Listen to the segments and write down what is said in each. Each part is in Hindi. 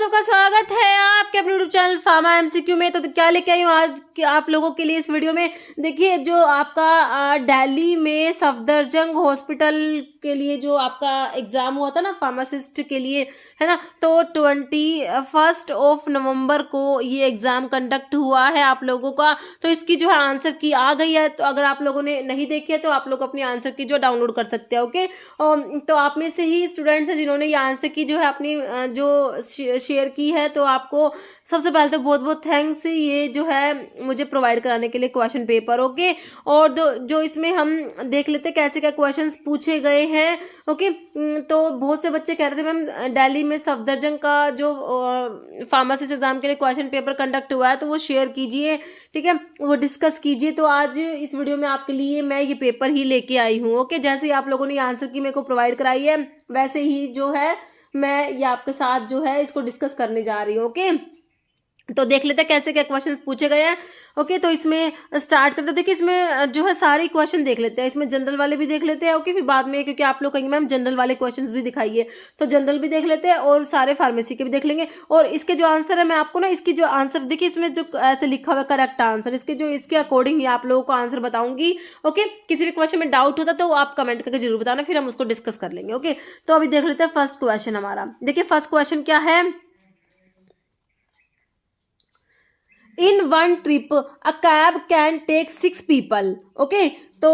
सबका स्वागत है आपके अपने यूट्यूब चैनल फार्मा एमसीक्यू में। तो क्या लेके आई हूँ आज आप लोगों के लिए इस वीडियो में। देखिए, जो आपका दिल्ली में सफदरजंग हॉस्पिटल के लिए जो आपका एग्ज़ाम हुआ था ना फार्मासिस्ट के लिए, है ना, तो 21 नवंबर को ये एग्ज़ाम कंडक्ट हुआ है आप लोगों का। तो इसकी जो है आंसर की आ गई है। तो अगर आप लोगों ने नहीं देखी है तो आप लोग अपनी आंसर की जो डाउनलोड कर सकते हैं। ओके, तो आप में से ही स्टूडेंट्स हैं जिन्होंने ये आंसर की जो है अपनी जो शेयर की है, तो आपको सबसे पहले तो बहुत बहुत थैंक्स ये जो है मुझे प्रोवाइड कराने के लिए क्वेश्चन पेपर। ओके, और जो इसमें हम देख लेते कैसे क्या क्वेश्चंस पूछे गए हैं। ओके, तो बहुत से बच्चे कह रहे थे मैम दिल्ली में सफदरजंग का जो फार्मासिस्ट एग्जाम के लिए क्वेश्चन पेपर कंडक्ट हुआ है तो वो शेयर कीजिए, ठीक है, वो डिस्कस कीजिए। तो आज इस वीडियो में आपके लिए मैं ये पेपर ही लेके आई हूँ। ओके, जैसे ही आप लोगों ने आंसर की मेरे को प्रोवाइड कराई है वैसे ही जो है मैं ये आपके साथ जो है इसको डिस्कस करने जा रही हूँ। ओके, तो देख लेते हैं कैसे क्या क्वेश्चंस पूछे गए हैं। ओके, तो इसमें स्टार्ट करते हैं। देखिए, इसमें जो है सारे क्वेश्चन देख लेते हैं, इसमें जनरल वाले भी देख लेते हैं। ओके, फिर बाद में क्योंकि आप लोग कहेंगे मैम जनरल वाले क्वेश्चंस भी दिखाइए, तो जनरल भी देख लेते हैं और सारे फार्मेसी के भी देख लेंगे। और इसके जो आंसर है मैं आपको ना इसकी जो आंसर देखिए इसमें जो ऐसे लिखा हुआ है करेक्ट आंसर, इसके अकॉर्डिंग ही आप लोगों को आंसर बताऊंगी। ओके, किसी भी क्वेश्चन में डाउट होता तो आप कमेंट करके जरूर बताना, फिर हम उसको डिस्कस कर लेंगे। ओके, तो अभी देख लेते हैं फर्स्ट क्वेश्चन हमारा। देखिए फर्स्ट क्वेश्चन क्या है। In one trip, a cab can take 6 people. Okay, तो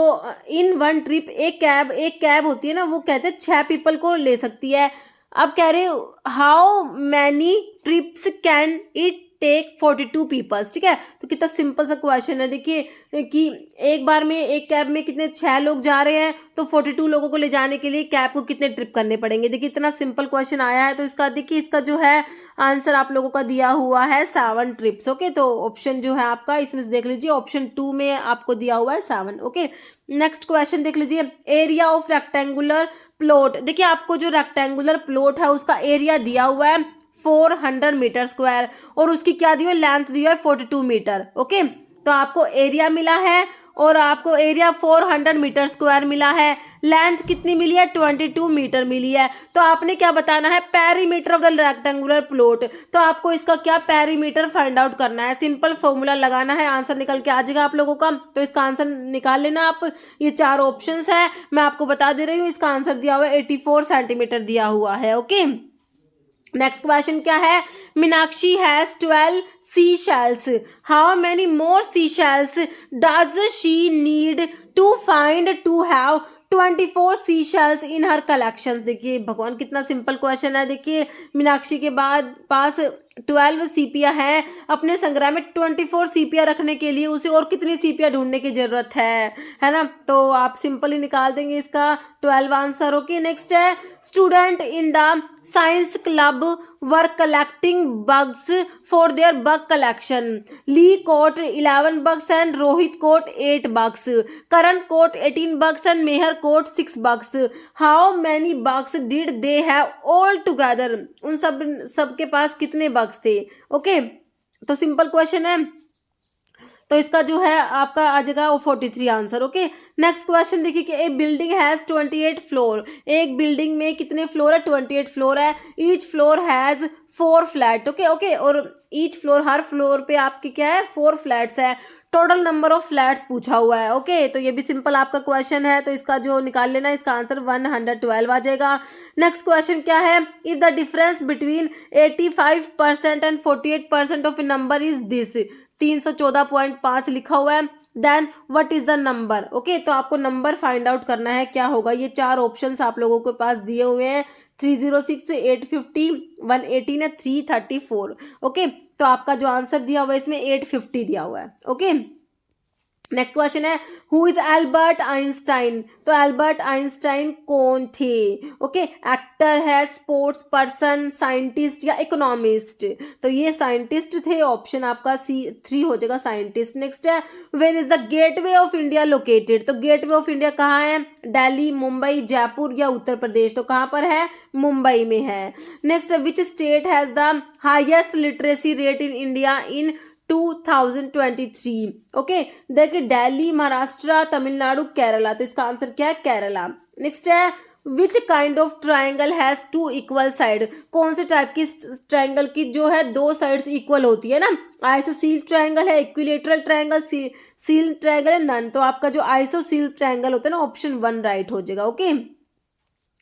इन वन ट्रिप एक कैब होती है ना, वो कहते हैं 6 पीपल को ले सकती है। अब कह रहे how many trips can it take 42 peoples. ठीक है, तो कितना सिंपल सा क्वेश्चन है। देखिए कि एक बार में एक कैब में कितने 6 लोग जा रहे हैं, तो 42 लोगों को ले जाने के लिए कैब को कितने ट्रिप करने पड़ेंगे। देखिए इतना सिंपल क्वेश्चन आया है। तो इसका देखिए इसका जो है आंसर आप लोगों का दिया हुआ है 7 ट्रिप्स। ओके, तो ऑप्शन जो है आपका इसमें से देख लीजिए, ऑप्शन 2 में आपको दिया हुआ है 7। ओके, नेक्स्ट क्वेश्चन देख लीजिए। Area of rectangular plot. देखिए आपको जो रेक्टेंगुलर प्लॉट है उसका एरिया दिया हुआ है 400 मीटर स्क्वायर और उसकी क्या दी है, लेंथ दी है 42 मीटर। ओके, तो आपको एरिया मिला है और आपको एरिया 400 मीटर स्क्वायर मिला है, लेंथ कितनी मिली है 22 मीटर मिली है। तो आपने क्या बताना है, perimeter of the rectangular plot. तो आपको इसका क्या पेरीमीटर फाइंड आउट करना है, सिंपल फॉर्मूला लगाना है, आंसर निकल के आ जाएगा आप लोगों का। तो इसका आंसर निकाल लेना आप। ये 4 ऑप्शंस है, मैं आपको बता दे रही हूँ। इसका आंसर दिया हुआ है 84 सेंटीमीटर दिया हुआ है। ओके, नेक्स्ट क्वेश्चन क्या है। Meenakshi has 12 sea shells, how many more sea shells does she need to find to have 24 sea shells in her collections. देखिए भगवान कितना सिंपल क्वेश्चन है। देखिए मीनाक्षी के बाद पास 12 सीपियां हैं, अपने संग्रह में 24 सीपियां रखने के लिए उसे और कितनी सीपियां ढूंढने की जरूरत है ना। तो आप सिंपली निकाल देंगे इसका 12 आंसर। ओके, नेक्स्ट है student in the science club were collecting bugs for their bug collection. Lee got 11 bugs and Rohit got 8 bugs। Karan got 18 bugs and Mehar got 6 bugs। How many bugs did they have all together. उन सब के पास कितने bugs थे। ओके, तो सिंपल क्वेश्चन है, तो इसका जो है आपका आ जाएगा 43 आंसर। ओके, नेक्स्ट क्वेश्चन देखिए कि ए बिल्डिंग हैज 28 फ्लोर। एक बिल्डिंग में कितने फ्लोर है, 28 फ्लोर है। Each floor has 4 flat. Okay, और ईच फ्लोर हर फ्लोर पे आपकी क्या है 4 फ्लैट्स है। टोटल नंबर ऑफ फ्लैट्स पूछा हुआ है। ओके, तो ये भी सिंपल आपका क्वेश्चन है, तो इसका जो निकाल लेना, इसका आंसर 112 आ जाएगा। नेक्स्ट क्वेश्चन क्या है। If the difference between 85% and 48% of a number is this. 314.5 लिखा हुआ है, then what is the number. Okay, तो आपको नंबर फाइंड आउट करना है क्या होगा। ये 4 ऑप्शंस आप लोगों के पास दिए हुए हैं, 306, 850, 118 है, 334। ओके, तो आपका जो आंसर दिया हुआ है इसमें 850 दिया हुआ है। ओके, नेक्स्ट क्वेश्चन है हु इज एल्बर्ट आइंस्टाइन। तो एल्बर्ट आइंस्टाइन कौन थे। ओके, एक्टर है, स्पोर्ट्स पर्सन, साइंटिस्ट या इकोनॉमिस्ट। तो ये साइंटिस्ट थे, ऑप्शन आपका C3 हो जाएगा साइंटिस्ट। नेक्स्ट है where is the gateway of India located. तो गेटवे ऑफ इंडिया कहाँ है, दिल्ली, मुंबई, जयपुर या उत्तर प्रदेश। तो कहाँ पर है, मुंबई में है। नेक्स्ट है which state has the highest literacy rate in India in 2023। Okay, देखिए दिल्ली, महाराष्ट्र, तमिलनाडु, केरला। तो इसका आंसर क्या है, केरला। नेक्स्ट है which kind of triangle has two equal side, कौन से टाइप की ट्राइंगल की जो है दो साइड्स इक्वल होती है ना, आइसोसील ट्राइंगल है, इक्विलेटरल ट्राइंगल, सील ट्राइंगल है, नन। तो आपका जो आइसोसील ट्राइंगल होता है ना ऑप्शन 1 राइट हो जाएगा। ओके,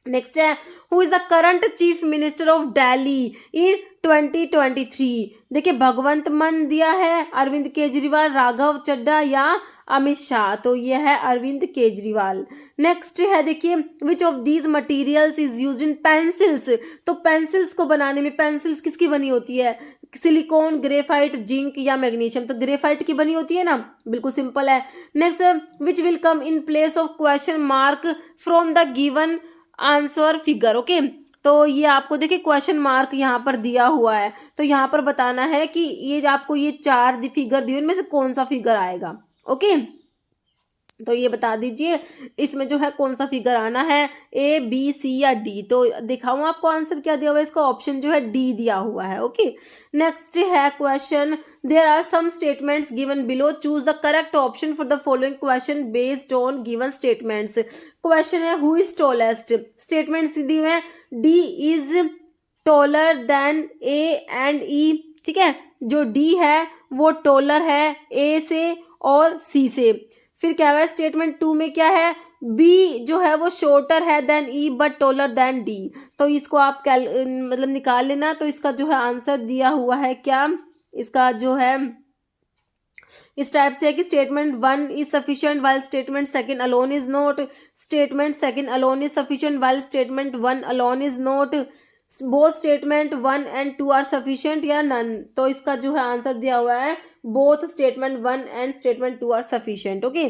नेक्स्ट है who is the current chief minister of Delhi in 2023। देखिए भगवंत मान दिया है, अरविंद केजरीवाल, राघव चड्ढा या अमित शाह। तो ये है अरविंद केजरीवाल। नेक्स्ट है देखिए which of these materials is used in pencils. तो पेंसिल्स को बनाने में पेंसिल्स किसकी बनी होती है, सिलिकॉन, ग्रेफाइट, जिंक या मैग्नीशियम। तो ग्रेफाइट की बनी होती है ना, बिल्कुल सिंपल है। Next which will come in place of question mark from the given answer figure. Okay, तो ये आपको देखिए क्वेश्चन मार्क यहाँ पर दिया हुआ है, तो यहाँ पर बताना है कि ये आपको ये 4 फिगर दिए इनमें से कौन सा फिगर आएगा। ओके, तो ये बता दीजिए इसमें जो है कौन सा फिगर आना है, ए, बी, सी या डी। तो दिखाऊं आपको आंसर क्या दिया हुआ है, इसका ऑप्शन जो है डी दिया हुआ है। ओके, नेक्स्ट है question, there are some statements given below, choose the correct option for the following question based on given statements. Question है हु इज टॉलेस्ट, स्टेटमेंट्स दी हुए हैं D is taller than A and E. ठीक है, जो डी है वो टॉलर है ए से और सी से। फिर क्या है स्टेटमेंट 2 में क्या है, बी जो है वो शॉर्टर है than E but taller than D. तो इसको आप मतलब निकाल लेना। तो इसका जो है आंसर दिया हुआ है क्या, इसका जो है इस टाइप से है कि statement 1 is sufficient while statement second alone is not, statement second alone is sufficient while statement 1 alone is not, both statement 1 and 2 are sufficient या नन। तो इसका जो है आंसर दिया हुआ है both statement 1 and statement 2 are sufficient. Okay,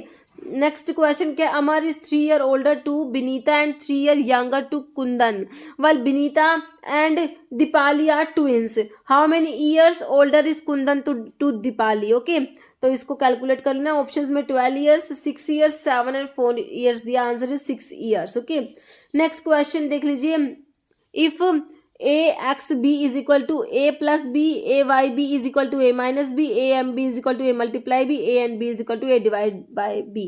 next question क्या, Amar is 3 year older to Binita and 3 year younger to Kundan while Binita and Deepali are twins, how many years older is Kundan to Deepali. Okay, तो इसको कैलकुलेट कर लेना। ऑप्शंस में 12 years, 6 years, 7 and 4 years दिया, answer is 6 years। Okay, next question देख लीजिए, if A X B is equal to A plus B, A Y B is equal to A minus B, A M B is equal to A multiply B, A N B is equal to A divide by B.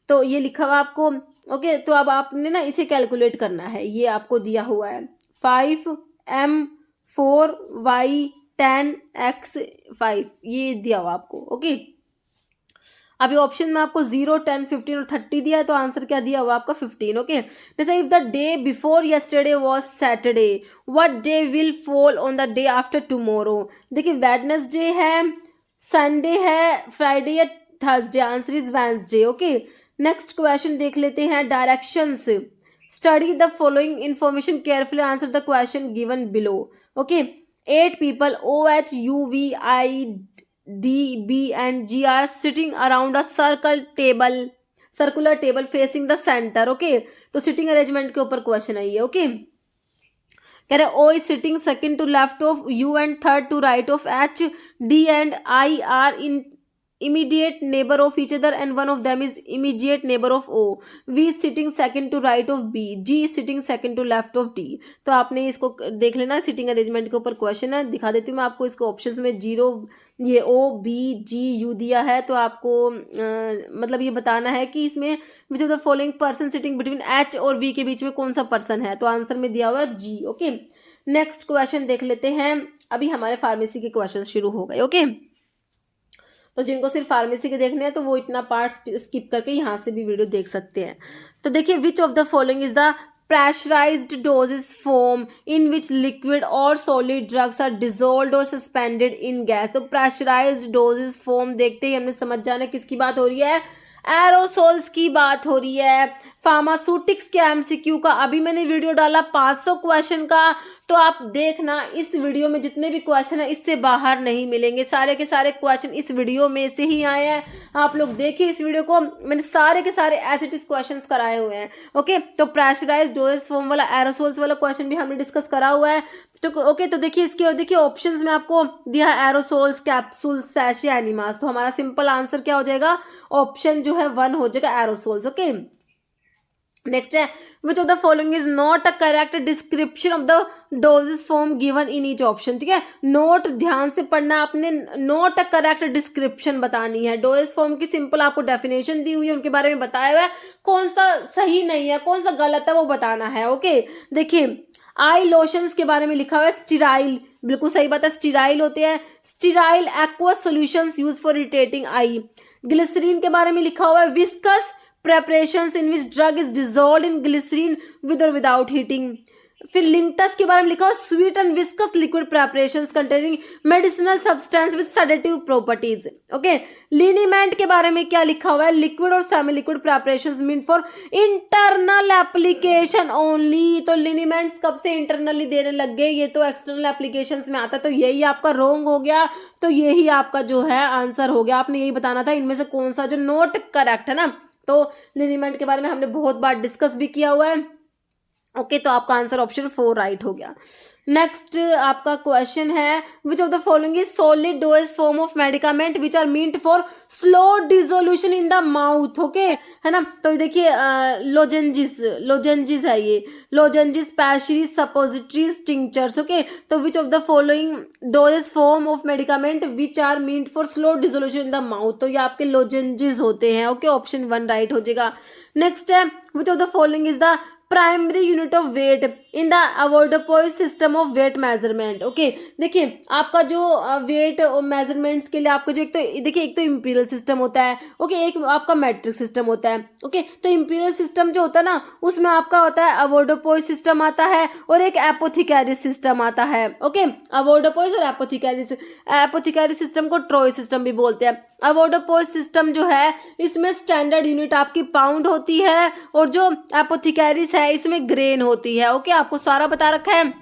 तो ये लिखा हुआ आपको। ओके, तो अब आपने ना इसे कैलकुलेट करना है, ये आपको दिया हुआ है 5m 4y 10x 5, ये दिया हुआ आपको। ओके, अभी ऑप्शन में आपको 0, 10, 15 और 30 दिया है, तो आंसर क्या दिया हुआ आपका 15। ओके, जैसे if the day before yesterday was Saturday, what day will fall on the day after tomorrow. देखिए वेडनेसडे है, संडे है, फ्राइडे या Thursday, answer is Wednesday. Okay, next question देख लेते हैं, directions, study the following information carefully, answer the question given below. Okay, 8 people OHUVID B and G are sitting around a circular table facing the center। Okay, तो सिटिंग अरेंजमेंट के ऊपर क्वेश्चन आई है। ओके, कह रहे O is sitting second to left of U and third to right of H, D and I are in immediate neighbor of each other and one of them is immediate neighbor of O, V is sitting second to right of B, G is sitting second to left of D। तो आपने इसको देख लेना, सिटिंग अरेंजमेंट के ऊपर क्वेश्चन है। दिखा देती हूँ मैं आपको, इसको ऑप्शंस में 0 ये O B G U दिया है, तो आपको मतलब ये बताना है कि इसमें विच of the following person sitting between H और V के बीच में कौन सा पर्सन है, तो आंसर में दिया हुआ है G। ओके, नेक्स्ट क्वेश्चन देख लेते हैं। अभी हमारे फार्मेसी के क्वेश्चन शुरू हो गए। ओके, तो जिनको सिर्फ फार्मेसी के देखने हैं तो वो इतना पार्ट स्किप करके यहाँ से भी वीडियो देख सकते हैं। तो देखिए विच of the following is the pressurized doses form in which liquid or solid drugs are dissolved or suspended in gas। तो pressurized doses form देखते ही हमने समझ जाना किसकी बात हो रही है, एरोसोल्स की बात हो रही है। फार्मास्यूटिक्स के एमसीक्यू का अभी मैंने वीडियो डाला 500 क्वेश्चन का, तो आप देखना इस वीडियो में जितने भी क्वेश्चन है इससे बाहर नहीं मिलेंगे, सारे के सारे क्वेश्चन इस वीडियो में से ही आए हैं। आप लोग देखिए इस वीडियो को, मैंने सारे के सारे एज इट इज क्वेश्चन कराए हुए हैं। ओके, तो प्रेशराइज्ड डोजेस फॉर्म वाला एरोसोल्स वाला क्वेश्चन भी हमने डिस्कस करा हुआ है। तो ओके, तो देखिए इसके देखिए ऑप्शंस में आपको दिया है एरोसोल्स, कैप्सूल, सैशे, एनिमास। तो हमारा सिंपल आंसर क्या हो जाएगा, ऑप्शन जो है 1 हो जाएगा एरोसोल्स। ओके, नेक्स्ट है which of the following is not a correct description of the doses form given in each option. ठीक है, नोट ध्यान से पढ़ना आपने, नॉट अ करेक्ट डिस्क्रिप्शन बतानी है। डोजेस फॉर्म की सिंपल आपको डेफिनेशन दी हुई है, उनके बारे में बताया हुआ है, कौन सा सही नहीं है कौन सा गलत है वो बताना है। ओके, देखिए आई लोशंस के बारे में लिखा हुआ है स्टीराइल, बिल्कुल सही बात है, स्टीराइल होते हैं। Sterile aqueous solutions use for irritating eye. Glycerin के बारे में लिखा हुआ है viscous preparations in which drug is dissolved in glycerin with or without heating। फिर लिंक्टस के बारे में लिखा हो sweet and viscous liquid preparations containing medicinal substance with sedative properties। Okay, liniment के बारे में क्या लिखा हुआ है लिक्विड और semi liquid preparations meant for internal application only। तो लिनीमेंट्स कब से इंटरनली देने लग गए, ये तो एक्सटर्नल एप्लीकेशंस में आता है, तो यही आपका रॉन्ग हो गया, तो यही आपका जो है आंसर हो गया। आपने यही बताना था इनमें से कौन सा जो नोट करेक्ट है ना। तो लिनीमेंट के बारे में हमने बहुत बार डिस्कस भी किया हुआ है। ओके, तो आपका आंसर ऑप्शन 4 राइट हो गया। नेक्स्ट आपका क्वेश्चन है which of the following is solid dose form of medicament which are meant for slow dissolution in the mouth. Okay, है ना, तो देखिए लोजेंजिस है ये, lozenges pessaries suppositories tinctures. Okay, तो which of the following doses form of medicament which are meant for slow dissolution in the mouth, तो ये आपके लोजेंजिस होते हैं। ओके, ऑप्शन 1 राइट हो जाएगा। नेक्स्ट है which of the following is the primary unit of weight in the avoirdupois system of weight measurement. Okay, देखिए आपका जो वेट मेजरमेंट्स के लिए आपका जो एक तो देखिए एक तो इंपीरियल सिस्टम होता है। ओके, एक आपका मैट्रिक सिस्टम होता है। ओके, तो इंपीरियल सिस्टम जो होता है ना उसमें आपका होता है अवॉइडपोइस सिस्टम आता है और एक एपोथिकैरिस सिस्टम आता है। ओके, अवॉइडपोइस और एपोथिकैरिस सिस्टम को ट्रोय सिस्टम भी बोलते हैं। अवॉइडपोइस सिस्टम जो है इसमें स्टैंडर्ड यूनिट आपकी पाउंड होती है और जो एपोथिकैरिस है इसमें ग्रेन होती है। ओके, आपको सारा बता रखा है,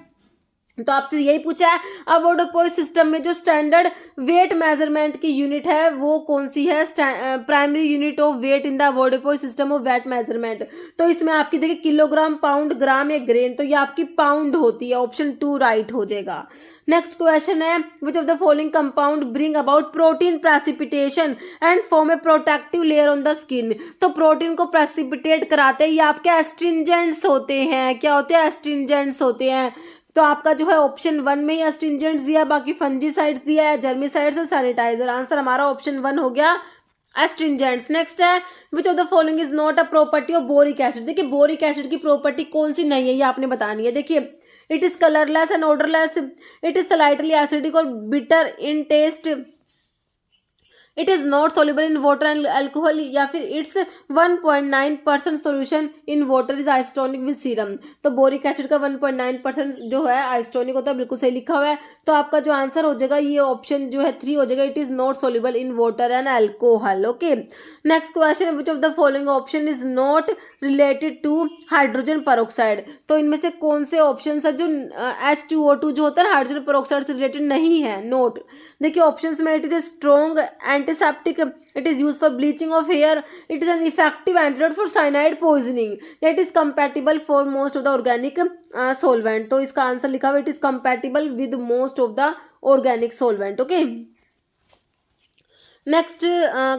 तो आपसे यही पूछा है अवॉइडपोइस सिस्टम में जो स्टैंडर्ड वेट मेजरमेंट की यूनिट है वो कौन सी है, primary unit of weight in the avoirdupois system of weight measurement. तो इसमें आपकी देखिए किलोग्राम पाउंड ग्राम या ग्रेन, तो ये आपकी पाउंड होती है। ऑप्शन 2 राइट हो जाएगा। नेक्स्ट क्वेश्चन है which of the following compound bring about protein precipitation and form A protective layer on the skin. तो प्रोटीन को प्रेसिपिटेट कराते हैं ये आपके एस्ट्रिंजेंट्स होते हैं। क्या होते हैं, एस्ट्रिंजेंट्स होते हैं। तो आपका जो है ऑप्शन 1 में ही एस्ट्रिंजेंट्स दिया, बाकी फंजीसाइड्स दिया है, जर्मिसाइड्स और सैनिटाइजर। आंसर हमारा ऑप्शन 1 हो गया एस्ट्रिंजेंट्स। नेक्स्ट है which of the following is not a property of boric acid. देखिए बोरिक एसिड की प्रॉपर्टी कौन सी नहीं है ये आपने बतानी है। देखिए it is colourless and odourless, it is slightly acidic और bitter in taste, it is not soluble in water and alcohol, या फिर its 1.9% solution in water is isotonic with serum. तो बोरिक एसिड का 1.9% जो है आइस्टोनिक होता है, बिल्कुल सही लिखा हुआ है। तो आपका जो आंसर हो जाएगा ये ऑप्शन जो है 3 हो जाएगा, it is not soluble in water and alcohol. Okay, next question which of the following option is not related to hydrogen peroxide. तो इनमें से कौन से ऑप्शन है जो H2O2 जो होता है हाइड्रोजन पेरोक्साइड से रिलेटेड नहीं है। नोट देखिए ऑप्शन में it is a strong antiseptic, it is used for bleaching of hair, it is an effective antidote for cyanide poisoning, it is compatible for most of the organic solvent। तो इसका आंसर लिखा हुआ it is compatible with most of the organic solvent। Okay, next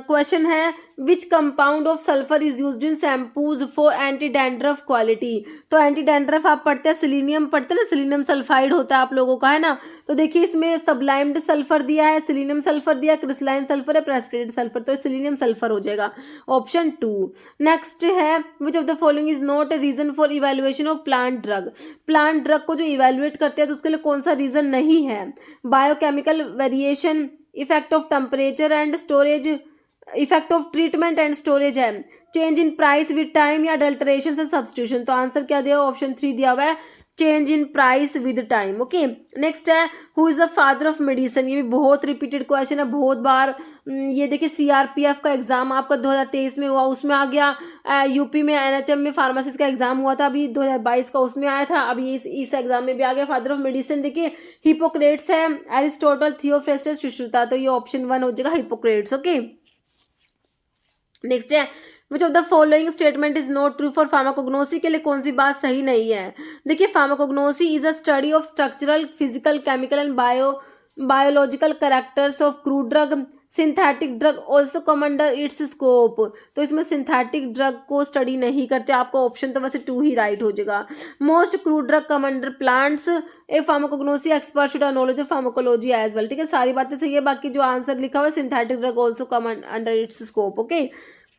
question है which compound of sulphur is used in shampoos for anti dandruff quality. तो एंटी डैंड्रफ आप पढ़ते हैं सिलीनियम पढ़ते हैं ना, सिलीनियम सल्फाइड होता है आप लोगों का, है ना। तो देखिए इसमें सबलाइम्ड सल्फर दिया है, सिलीनियम सल्फर दिया, क्रिस्टलाइन सल्फर है, प्रेसिपिटेटेड सल्फर, तो सिलीनियम सल्फर हो जाएगा ऑप्शन 2। नेक्स्ट है which of the following is not a reason for evaluation of plant drug. Plant drug को जो इवेल्युएट करते हैं तो उसके लिए कौन सा रीजन नहीं है। Biochemical variation, effect of temperature and storage, effect of treatment and storage है, change in price with time या अडल्टरेशन से सब्स्टिट्यूशन। तो आंसर क्या दिया, ऑप्शन 3 दिया हुआ है change in price with time. Okay, next है who is the father of medicine. ये भी बहुत रिपीटेड क्वेश्चन है, बहुत बार ये देखिए CRPF का एग्जाम आपका 2023 में हुआ, उसमें आ गया। यूपी में NHM में फार्मासिस्ट का एग्जाम हुआ था अभी 2022 का, उसमें आया था। अभी इस एग्जाम में भी आ गया फादर ऑफ मेडिसिन। देखिए हिपोक्रेट्स है, एरिस्टोटल, थियोफ्रेस्टस, सुश्रुता। तो ये ऑप्शन 1 हो जाएगा हिपोक्रेट्स। ओके, नेक्स्ट है which of the following statement is not true for pharmacognosy. के लिए कौन सी बात सही नहीं है। देखिए pharmacognosy is a study of structural, physical, chemical and biological characters of crude drug, synthetic drug also come under its scope. तो इसमें सिंथेटिक ड्रग को स्टडी नहीं करते, आपका ऑप्शन तो वैसे 2 ही राइट हो जाएगा। Most crude drug come under plants, a pharmacognosy expert should knowledge of pharmacology as well. ठीक है, सारी बातें सही है, बाकी जो आंसर लिखा हुआ है synthetic drug also come under its scope. Okay,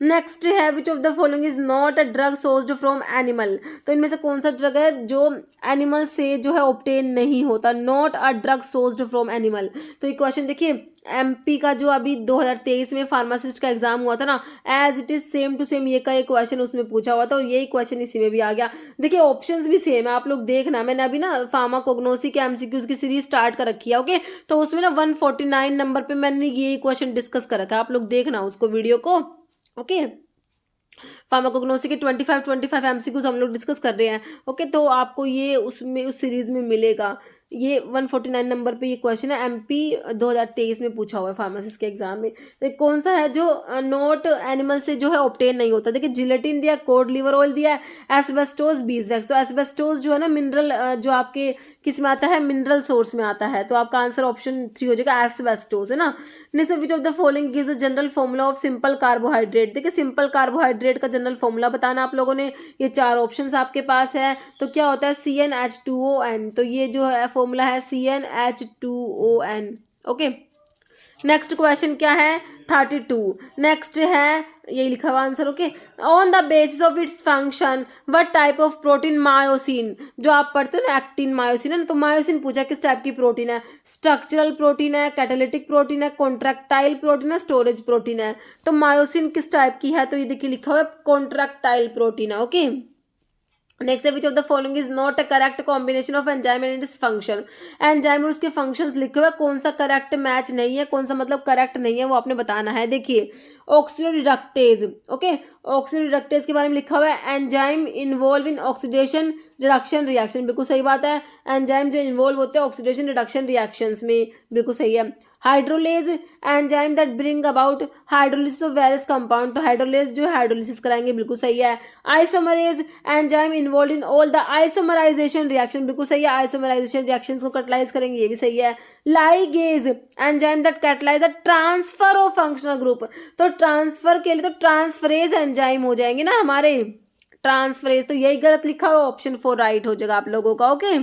next है which of the following is not a drug sourced from animal. तो इनमें से कौन सा ड्रग है जो एनिमल से जो है ऑब्टेन नहीं होता, not a drug sourced from animal. तो ये क्वेश्चन देखिए, एमपी का जो अभी 2023 में फार्मासिस्ट का एग्जाम हुआ था ना, as it is same to same ये का एक क्वेश्चन उसमें पूछा हुआ था और यही क्वेश्चन इसी में भी आ गया। देखिए ऑप्शंस भी सेम है, आप लोग देखना, मैंने अभी ना फार्माकोग्नोसी के एमसीक्यूज की सीरीज स्टार्ट कर रखी है। ओके, तो उसमें ना 149 नंबर पे मैंने ये क्वेश्चन डिस्कस कर रखा है, आप लोग देखना उसको वीडियो को। ओके, फार्माकोग्नोसी के 25 एमसीक्यूज हम लोग डिस्कस कर रहे हैं। ओके, तो आपको ये उसमें उस सीरीज में मिलेगा। ये 149 नंबर पे ये क्वेश्चन है, एमपी 2023 में पूछा हुआ है फार्मासिस्ट के एग्जाम में। तो कौन सा है जो नॉट एनिमल से जो है ऑब्टेन नहीं होता। देखिए जिलेटिन दिया, कोड लिवर ऑयल दिया है, एस्बेस्टोस, बीजवैक्स। तो एस्बेस्टोस जो है ना मिनरल, जो आपके किस में आता है, मिनरल सोर्स में आता है। तो आपका आंसर ऑप्शन 3 हो जाएगा, एस्बेस्टोस है ना। Next, which of the following gives a general formula of simple carbohydrate. देखिए सिंपल कार्बोहाइड्रेट का जनरल फॉर्मूला बताना आप लोगों ने। ये 4 ऑप्शंस आपके पास है। तो क्या होता है, CnH2ON। तो ये जो है फॉर्मूला है CnH2ON। ओके, नेक्स्ट क्वेश्चन क्या है, 32। नेक्स्ट है, यही लिखा हुआ answer. Okay, on the basis of its function what type of protein, myosin. जो आप पढ़ते हो ना एक्टिन मायोसिन है ना, तो मायोसिन पूछा किस टाइप की प्रोटीन है, स्ट्रक्चरल प्रोटीन है, कैटालिटिक प्रोटीन है, कॉन्ट्रैक्टाइल प्रोटीन है, स्टोरेज प्रोटीन है। तो मायोसिन किस टाइप की है, तो ये देखिए लिखा हुआ है कॉन्ट्रैक्टाइल प्रोटीन है। ओके, नेक्स्ट है which of the following is not a correct combination of enzyme and its function. Enzyme और उसके फंक्शंस लिखे हुए, कौन सा करेक्ट मैच नहीं है, कौन सा मतलब करेक्ट नहीं है, वो आपने बताना है। देखिए ऑक्सीडोरिडक्टेज। ओके, ऑक्सीडोरिडक्टेज के बारे में लिखा हुआ है, enzyme involve in oxidation reduction reaction. बिल्कुल सही बात है, एंजाइम जो इन्वॉल्व होते हैं ऑक्सीडेशन रिडक्शन रिएक्शंस में, बिल्कुल सही है। Hydrolase, enzyme that bring about hydrolysis of various compound. तो हाइड्रोलेज जो हाइड्रोलिसिस कराएंगे, बिल्कुल सही है। Isomerase, enzyme involve in all the isomerization reaction. बिल्कुल सही है, आइसोमराइजेशन रिएक्शंस को कैटलाइज करेंगे, ये भी सही है। Ligase, enzyme that catalyse the transfer of functional group. तो ट्रांसफर के लिए तो ट्रांसफरेज एंजाइम हो जाएंगे ना हमारे, ट्रांसफरेज। तो यही गलत लिखा हुआ, ऑप्शन 4 राइट हो जाएगा आप लोगों का। ओके,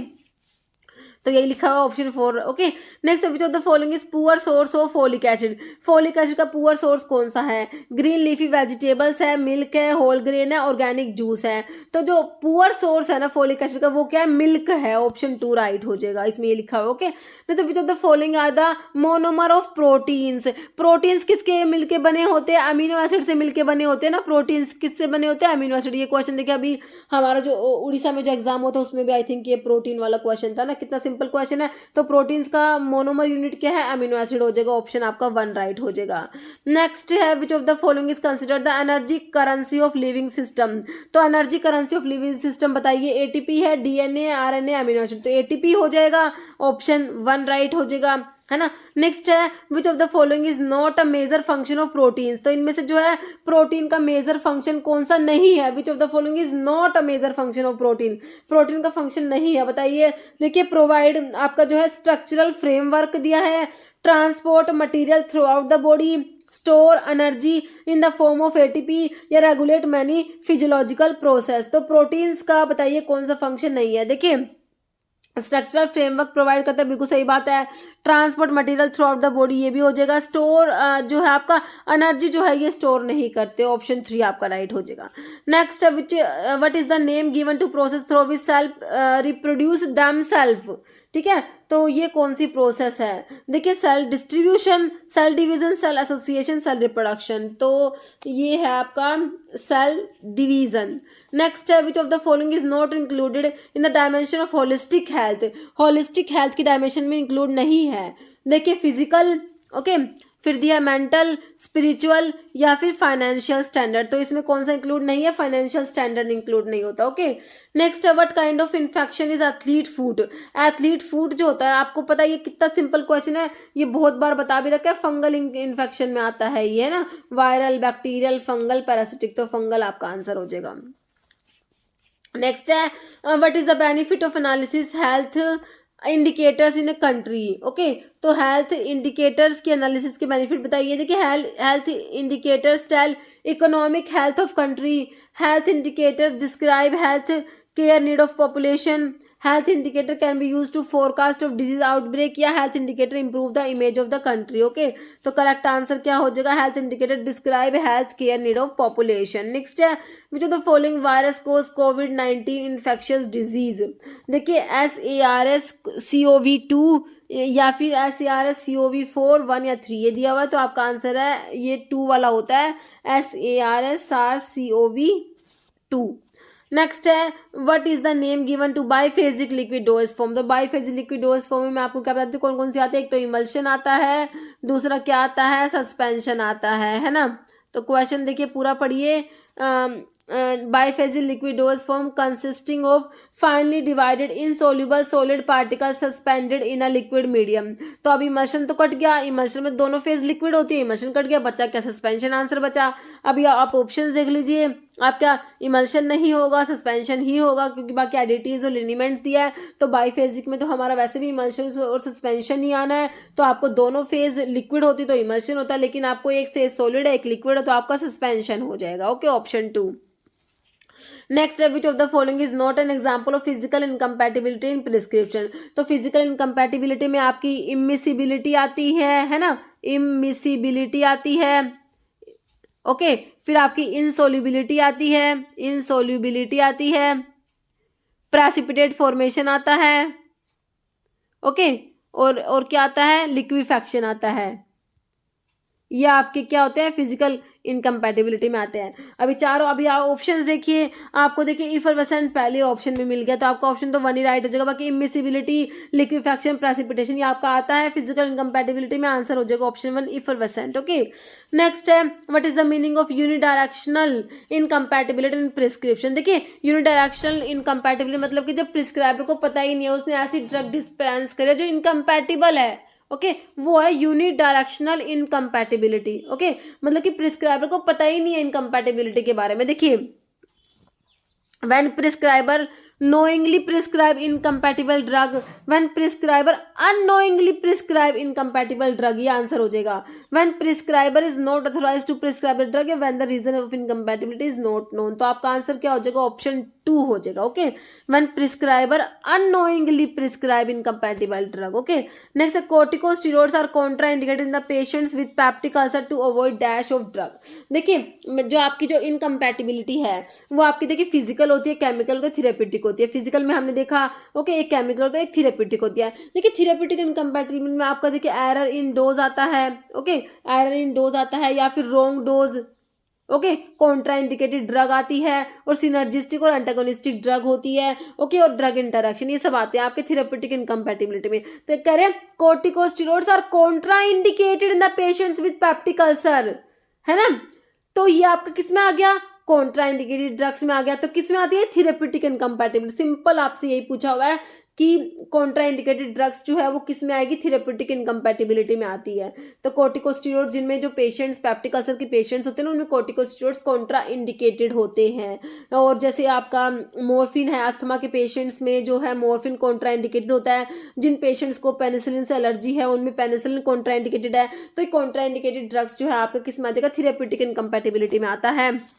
तो यही लिखा हुआ option 4। Okay, next which of the following is poor source of folic acid. Folic acid का पुअर सोर्स कौन सा है, ग्रीन लीफी वेजिटेबल्स है, मिल्क है, होल ग्रेन है, ऑर्गेनिक जूस है। तो जो पुअर सोर्स है ना फोलिक एसिड का, वो क्या है, मिल्क है, ऑप्शन 2 राइट हो जाएगा, इसमें ये लिखा हुआ। ओके, तो which of the following are the monomer of proteins. Proteins किसके मिलके बने होते हैं, अमीनो एसिड से मिलके बने होते हैं ना। प्रोटीन्स किससे बने होते हैं, अमीनो एसिड। ये क्वेश्चन देखिए अभी हमारा जो उड़ीसा में जो एग्जाम होता है उसमें भी आई थिंक ये प्रोटीन वाला क्वेश्चन था ना, कितना सिंपल क्वेश्चन है। तो प्रोटीन्स का मोनोमर यूनिट क्या है, अमीनो एसिड हो जाएगा, ऑप्शन आपका 1 राइट हो जाएगा। नेक्स्ट है which of the following is considered the energy currency of living system. तो energy currency of living system बताइए, एटीपी है, डीएनए, आरएनए, अमीनो एसिड। तो एटीपी हो जाएगा, ऑप्शन 1 राइट हो जाएगा, है ना। नेक्स्ट है which of the following is not a major function of proteins. तो इनमें से जो है प्रोटीन का मेजर फंक्शन कौन सा नहीं है, which of the following is not a major function of protein. Protein का फंक्शन नहीं है, बताइए। देखिए प्रोवाइड आपका जो है स्ट्रक्चरल फ्रेमवर्क दिया है, transport material through out the body, store energy in the form of ATP, या रेगुलेट मैनी फिजियोलॉजिकल प्रोसेस। तो प्रोटीन्स का बताइए कौन सा फंक्शन नहीं है। देखिए स्ट्रक्चरल फ्रेमवर्क प्रोवाइड करता है, बिल्कुल सही बात है। Transport material through out the body, ये भी हो जाएगा। स्टोर जो है आपका एनर्जी जो है ये स्टोर नहीं करते, ऑप्शन 3 आपका राइट हो जाएगा। Next which what is the name given to process through which cell reproduce themself. ठीक है, तो ये कौन सी प्रोसेस है, देखिए cell distribution, cell division, cell association, cell reproduction. तो ये है आपका सेल डिवीजन। नेक्स्ट है which of the following is not included in the dimension of holistic health. Holistic health की डायमेंशन में इंक्लूड नहीं है। देखिए फिजिकल, ओके, फिर दिया मेंटल, स्पिरिचुअल, या फिर फाइनेंशियल स्टैंडर्ड। तो इसमें कौन सा इंक्लूड नहीं है, फाइनेंशियल स्टैंडर्ड इंक्लूड नहीं होता। ओके, नेक्स्ट है what kind of infection is athlete food. Athlete food जो होता है आपको पता है, ये कितना सिंपल क्वेश्चन है, ये बहुत बार बता भी रखा है, फंगल इन्फेक्शन में आता है ये, है ना, वायरल, बैक्टीरियल, फंगल, पैरासिटिक। तो फंगल आपका आंसर हो जाएगा। नेक्स्ट है what is the benefit of analysis health indicators in a country. Okay, तो हेल्थ इंडिकेटर्स के एनालिसिस के बेनिफिट बताइए। देखिए, health indicators tell economic health of country, health indicators describe health care need of population, health indicator can be use to forecast of disease outbreak, या health indicator improve the image of the country. Okay, तो करेक्ट आंसर क्या हो जाएगा, health indicator describe health care need of population. Next है, which of the following virus cause कोविड-19 इन्फेक्शियस डिजीज। देखिए, SARS-CoV-2 या फिर SARS-CoV-4 1 या 3 ये दिया हुआ है, तो आपका आंसर है ये 2 वाला होता है, SARS-CoV-2। नेक्स्ट है, what is the name given to biphasic liquid dose form. तो बाइफेजिक लिक्विड डोज फॉर्म में आपको क्या बताती हूँ कौन कौन सी आती है। एक तो इमल्शन आता है, दूसरा क्या आता है, सस्पेंशन आता है ना। तो क्वेश्चन देखिए पूरा पढ़िए। Biphasic liquid dose form consisting of finely divided insoluble solid particle suspended in a liquid medium. तो अब इमल्शन तो कट गया, इमल्शन में दोनों फेज लिक्विड होती है, इमल्शन कट गया, बचा क्या, सस्पेंशन आंसर बचा। अभी आप ऑप्शन देख लीजिए, आपका इमल्शन नहीं होगा, सस्पेंशन ही होगा, क्योंकि बाकी एडिटिव्स और लिनीमेंट्स दिया है। तो बाइफेजिक में तो हमारा वैसे भी इमल्शन और सस्पेंशन ही आना है, तो आपको दोनों फेज लिक्विड होती तो इमल्शन होता है, लेकिन आपको एक फेज सॉलिड है एक लिक्विड है, तो आपका सस्पेंशन हो जाएगा। Okay, option 2। नेक्स्ट है, which of the following is not an example of physical incompatibility in prescription. तो फिजिकल इनकम्पैटिबिलिटी में आपकी इमिसिबिलिटी आती है ना, इमिसिबिलिटी आती है। ओके, फिर आपकी इनसोल्यूबिलिटी आती है, इनसोल्यूबिलिटी आती है, प्रेसिपिटेट फॉर्मेशन आता है। ओके, और क्या आता है, लिक्विफैक्शन आता है। ये आपके क्या होते हैं, फिजिकल इनकम्पैटिबिलिटी में आते हैं। अभी चारों, अभी आप ऑप्शंस देखिए, आपको देखिए इफरवेसेंट पहले ऑप्शन में मिल गया, तो आपका ऑप्शन तो 1 ही राइट हो जाएगा। बाकी इमिसिबिलिटी, लिक्विफैक्शन, प्रेसिपिटेशन ये आपका आता है। फिजिकल इनकम्पैटिबिलिटी में आंसर हो जाएगा ऑप्शन 1 इफरवेसेंट। ओके, नेक्स्ट है, what is the meaning of unidirectional incompatibility in prescription. देखिए, यूनिडायरेक्शनल इनकम्पैटिबिलिटी मतलब कि जब प्रिस्क्राइबर को पता ही नहीं है, उसने ऐसी ड्रग डिस्पेंस करे जो इनकम्पैटिबल है। ओके, वो है यूनिट डायरेक्शनल इनकम्पैटिबिलिटी। ओके, मतलब कि प्रिस्क्राइबर को पता ही नहीं है इनकम्पैटिबिलिटी के बारे में। देखिए, when prescriber knowingly prescribe incompatible drug, when prescriber unknowingly prescribe incompatible drug, ये आंसर हो जाएगा। when prescriber is not authorized to prescribe the drug, when the reason of incompatibility is not known, तो आपका आंसर क्या हो जाएगा, ऑप्शन 2 हो जाएगा। Okay, when prescriber unknowingly prescribe incompatible drug। Okay, next, corticosteroids are contraindicated in the patients with peptic ulcer to avoid dash of drug। देखिए, जो आपकी जो इनकम्पैटिबिलिटी है वो आपकी देखिए फिजिकल होती है, केमिकल होती है, थेरेप्यूटिक होती है। फिजिकल में हमने देखा, ओके, एक केमिकल होता है, एक थेरेप्यूटिक होती है। देखिए, थेरेप्यूटिक इनकम्पैटिबिलिटी में आपका देखिए एरर इन डोज आता है। ओके, एरर इन डोज आता है, या फिर wrong dose. Okay, Contra indicated drug आती है, और सिनर्जिस्टिक और एंटागोनिस्टिक ड्रग होती है। ओके, और ड्रग इंटरैक्शन, ये सब आते हैं आपके थेरेप्यूटिक इनकम्पैटिबिलिटी में। तो कह रहे हैं corticosteroids are contraindicated in the patients with peptic ulcer, है ना। तो ये आपका किस में आ गया, कॉन्ट्रा इंडिकेटेड ड्रग्स में आ गया। तो किस में आती है, थेरेप्यूटिक इनकम्पैटिबिलिटी। सिंपल आपसे यही पूछा हुआ है कि कॉन्ट्रा इंडिकेटेड ड्रग्स जो है वो किस में आएगी, थेरेप्यूटिक इनकम्पैटिबिलिटी में आती है। तो कॉर्टिकोस्टेरॉइड, जिनमें जो पेशेंट्स पेप्टिक अल्सर के पेशेंट्स होते हैं ना, उनमें कॉर्टिकोस्टेरॉइड्स कॉन्ट्रा इंडिकेटेड होते हैं। और जैसे आपका मॉर्फिन है, अस्थमा के पेशेंट्स में जो है मॉर्फिन कॉन्ट्रा इंडिकेटेड होता है। जिन पेशेंट्स को पेनिसिलिन से एलर्जी है उनमें पेनिसिलिन कॉन्ट्रा इंडिकेटेड है। तो ये कॉन्ट्रा इंडिकेटेड ड्रग्स जो है आपका किस में आ जाएगा, थेरेप्यूटिक इनकम्पैटिबिलिटी में आता है।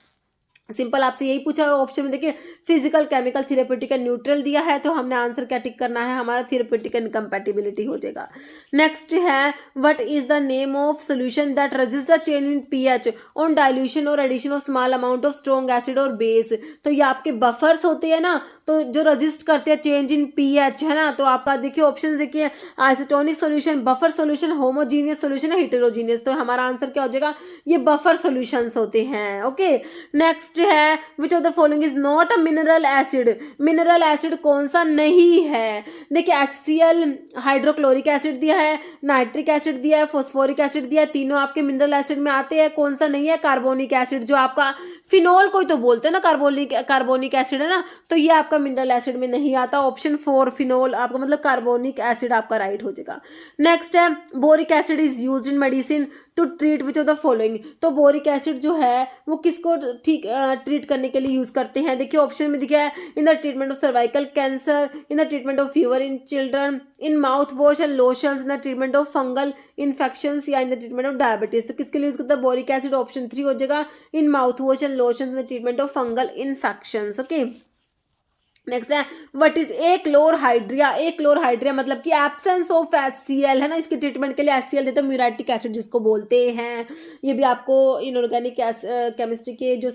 सिंपल आपसे यही पूछा हुआ ऑप्शन में। देखिए, फिजिकल, केमिकल, थेरेप्यूटिक, न्यूट्रल दिया है, तो हमने आंसर क्या टिक करना है, हमारा थेरेप्यूटिक इनकम्पैटिबिलिटी हो जाएगा। नेक्स्ट है, what is the name of solution that resist the change in pH on dilution और addition of small amount of strong acid और बेस। तो ये आपके बफर्स होते हैं ना, तो जो रजिस्ट करते हैं चेंज इन पीएच, है ना। तो आपका देखिए ऑप्शन देखिए, isotonic solution, buffer solution, homogeneous solution, heterogeneous. तो हमारा आंसर क्या हो जाएगा, ये बफर सोल्यूशंस होते हैं। ओके, नेक्स्ट है, which of the following is not a mineral acid. Mineral acid कौन सा नहीं है। देखिए, HCl हाइड्रोक्लोरिक एसिड दिया है, नाइट्रिक एसिड दिया है, फॉस्फोरिक एसिड दिया है, तीनों आपके मिनरल एसिड में आते हैं। कौन सा नहीं है, कार्बोनिक एसिड, जो आपका फिनोल कोई तो बोलते हैं ना, कार्बोनिक एसिड है ना, तो ये आपका मिनरल एसिड में नहीं आता। ऑप्शन 4 फिनोल आपका मतलब कार्बोनिक एसिड आपका राइट हो जाएगा। नेक्स्ट है, boric acid is used in medicine to treat which of the following. तो बोरिक एसिड जो है वो किसको ठीक ट्रीट करने के लिए यूज़ करते हैं? देखिए ऑप्शन में दिया है in the treatment of cervical cancer, in the treatment of fever in children, in mouth wash and lotions, in the treatment of fungal infections या in the treatment of diabetes. तो किसके लिए यूज़ करता है? बोरिक एसिड, ऑप्शन 3 हो जाएगा, इन mouth wash and lotions in the treatment of fungal infections. Okay, next है व्हाट इज एक्लोरहाइड्रिया। एक्लोरहाइड्रिया मतलब कि एब्सेंस ऑफ HCl है ना, इसके ट्रीटमेंट के लिए HCl देते हैं, म्यूराटिक एसिड जिसको बोलते हैं। ये भी आपको इनऑर्गेनिक केमिस्ट्री के जो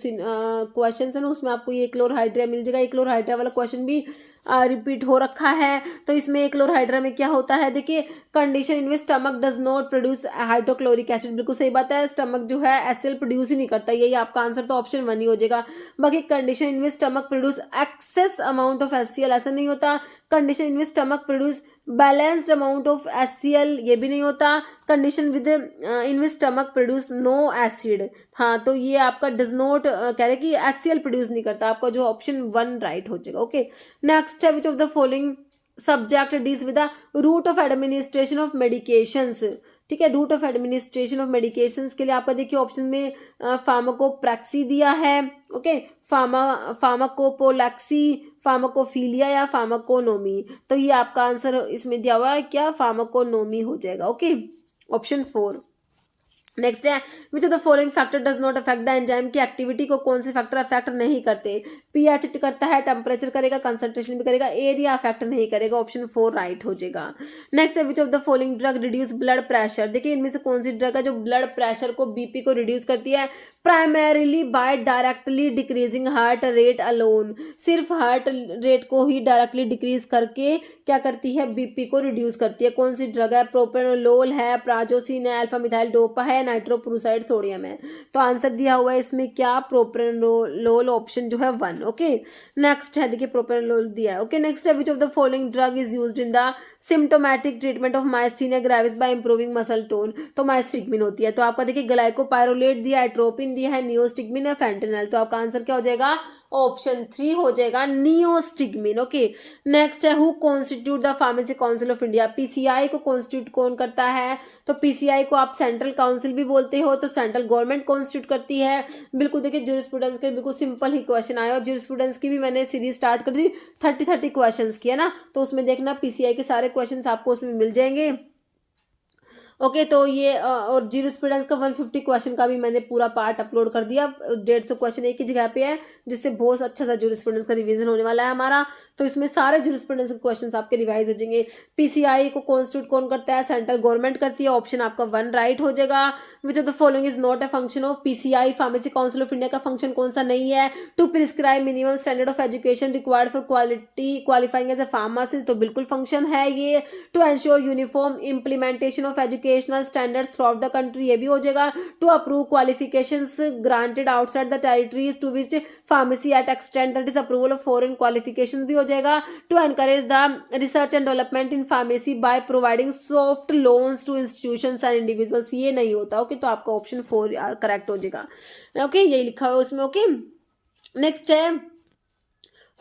क्वेश्चन है ना उसमें आपको ये एक्लोरहाइड्रिया मिल जाएगा। एक्लोरहाइड्रिया वाला क्वेश्चन भी रिपीट हो रखा है। तो इसमें एक्लोरहाइड्रिया में क्या होता है? देखिए condition in which stomach does not produce hydrochloric acid, बिल्कुल सही बात है, स्टमक जो है HCl प्रोड्यूस ही नहीं करता, यही आपका आंसर तो ऑप्शन 1 ही हो जाएगा। बाकी condition in which stomach produce excess amount of HCl, ऐसा नहीं होता। Condition in which stomach produce balanced amount of HCl, ये भी नहीं होता। Condition with in which stomach produce no acid, हाँ तो ये आपका डज नॉट कह रहे कि HCl प्रोड्यूस नहीं करता, आपका जो ऑप्शन 1 राइट हो जाएगा। ओके, नेक्स्ट है which of the following subject deals with the route of administration of medications. ठीक है, route of administration of medications के लिए आपका देखिए ऑप्शन में फार्माकोप्रैक्सी दिया है। ओके, फार्माकोपोलैक्सी, फार्माकोफीलिया या फार्माकोनोमी। तो ये आपका आंसर इसमें दिया हुआ है क्या? फार्माकोनोमी हो जाएगा। Okay, option 4। नेक्स्ट है which of the following factor does not affect the enzyme की एक्टिविटी को कौन से फैक्टर अफेक्ट नहीं करते? pH करता है, टेम्परेचर करेगा, कंसंट्रेशन भी करेगा, एरिया अफेक्ट नहीं करेगा, ऑप्शन 4 राइट हो जाएगा। नेक्स्ट है which of the following drug reduce blood pressure. देखिए इनमें से कौन सी ड्रग है जो ब्लड प्रेशर को BP को रिड्यूस करती है? Primarily by directly decreasing heart rate alone, सिर्फ हार्ट रेट को ही डायरेक्टली डिक्रीज करके क्या करती है? BP को रिड्यूस करती है। कौन सी ड्रग है? प्रोपेनोलोल है, प्राजोसिन है, अल्फा मिथाइल डोपा है, नाइट्रोप्रोसाइड सोडियम है। तो आंसर दिया हुआ है इसमें क्या? प्रोपेनोलोल, ऑप्शन जो है 1। ओके, नेक्स्ट है देखिए प्रोपेनोलोल दिया है। ओके, नेक्स्ट है which of the following drug is used in the symptomatic treatment of myasthenia gravis by improving muscle tone. तो माइस्टिगमिन होती है। तो आपका देखिए ग्लाइकोपाइरोलेट दिया है, एट्रोपिन दिया है, नियोस्टिगमिन है, फेंटेनल। तो आपका आंसर क्या हो जाएगा? ऑप्शन 3 हो जाएगा, नियोस्टिगमिन। ओके, नेक्स्ट है who constitute the pharmacy council of India. PCI को कॉन्स्टिट्यूट कौन करता है? तो PCI को आप सेंट्रल काउंसिल भी बोलते हो, तो सेंट्रल गवर्नमेंट कॉन्स्टिट्यूट करती है। बिल्कुल देखिए ज्यूरिस्प्रूडेंस के बिल्कुल सिंपल ही क्वेश्चन आए, और ज्यूरिस्प्रूडेंस की भी मैंने सीरीज स्टार्ट कर दी, 30 क्वेश्चन की है ना, तो उसमें देखना PCI के सारे क्वेश्चन आपको उसमें मिल जाएंगे। ओके, तो ये और ज्यूरिस्प्रूडेंस का 150 क्वेश्चन का भी मैंने पूरा पार्ट अपलोड कर दिया। 150 क्वेश्चन एक ही जगह पे है, जिससे बहुत अच्छा सा ज्यूरिस्प्रूडेंस का रिवीजन होने वाला है हमारा। तो इसमें सारे ज्यूरिस्प्रूडेंस के क्वेश्चंस आपके रिवाइज हो जाएंगे। PCI को कॉन्स्टिट्यूट कौन करता है? सेंट्रल गवर्नमेंट करती है, ऑप्शन आपका 1 राइट हो जाएगा। Which of the following is not a function of PCI। Pharmacy council of India का फंक्शन कौन सा नहीं है? To prescribe minimum standard of education required for qualifying as a pharmacist. तो बिल्कुल फंक्शन है ये। To ensure uniform implementation of educational standards throughout the country, ये भी हो जाएगा। To approve qualifications granted outside the territories to which Pharmacy Act extend that is approval of foreign qualifications भी हो जाएगा। To encourage the research and development in pharmacy by providing soft loans to institutions and individuals, ये नहीं होता। ओके, तो आपका ऑप्शन 4 करेक्ट हो जाएगा। ओके, यही लिखा हुआ है उसमें। ओके, नेक्स्ट है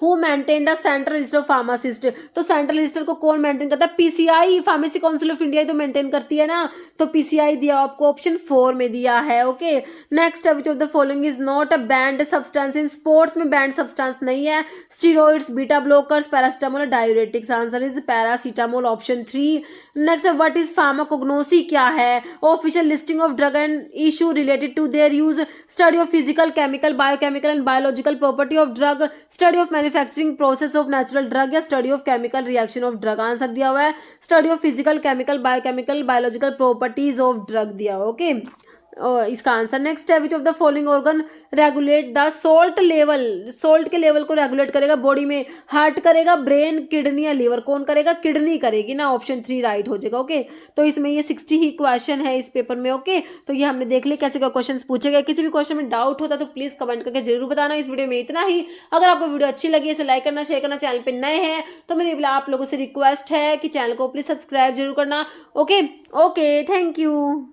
who maintain the central register of pharmacist. तो सेंट्रल रजिस्टर को कौन मेंटेन करता है? PCI, pharmacy council of India तो मेंटेन करती है ना, तो PCI दिया आपको ऑप्शन 4 में दिया है। ओके, नेक्स्ट है which of the following is not a banned substance in sports में बैंड सब्सटेंस नहीं है? Steroids, beta blockers, paracetamol, diuretics. Answer is paracetamol, option 3। Next है व्हाट इज फार्माकोग्नोसी, क्या है? Official listing of drug and issue related to their use, study of physical, chemical, biochemical and biological property of drug, study of manufacturing process of natural drug, या study of chemical reaction of drug. Answer दिया हुआ है study of physical, chemical, biochemical, biological properties of drug दिया हुआ। ओके, इसका आंसर। नेक्स्ट है which of the following organ regulate the salt level. Salt के लेवल को रेगुलेट करेगा बॉडी में? हार्ट करेगा, ब्रेन, किडनी या लीवर? कौन करेगा? किडनी करेगी ना, ऑप्शन 3 राइट हो जाएगा। ओके, तो इसमें ये 60 ही क्वेश्चन है इस पेपर में। ओके, तो ये हमने देख लिया कैसे क्या क्वेश्चन पूछे गए। किसी भी क्वेश्चन में डाउट होता तो प्लीज कमेंट करके जरूर बताना। इस वीडियो में इतना ही। अगर आपको वीडियो अच्छी लगी इसे लाइक करना, शेयर करना, चैनल पे नए हैं तो मेरी आप लोगों से रिक्वेस्ट है कि चैनल को प्लीज सब्सक्राइब जरूर करना। Okay, thank you.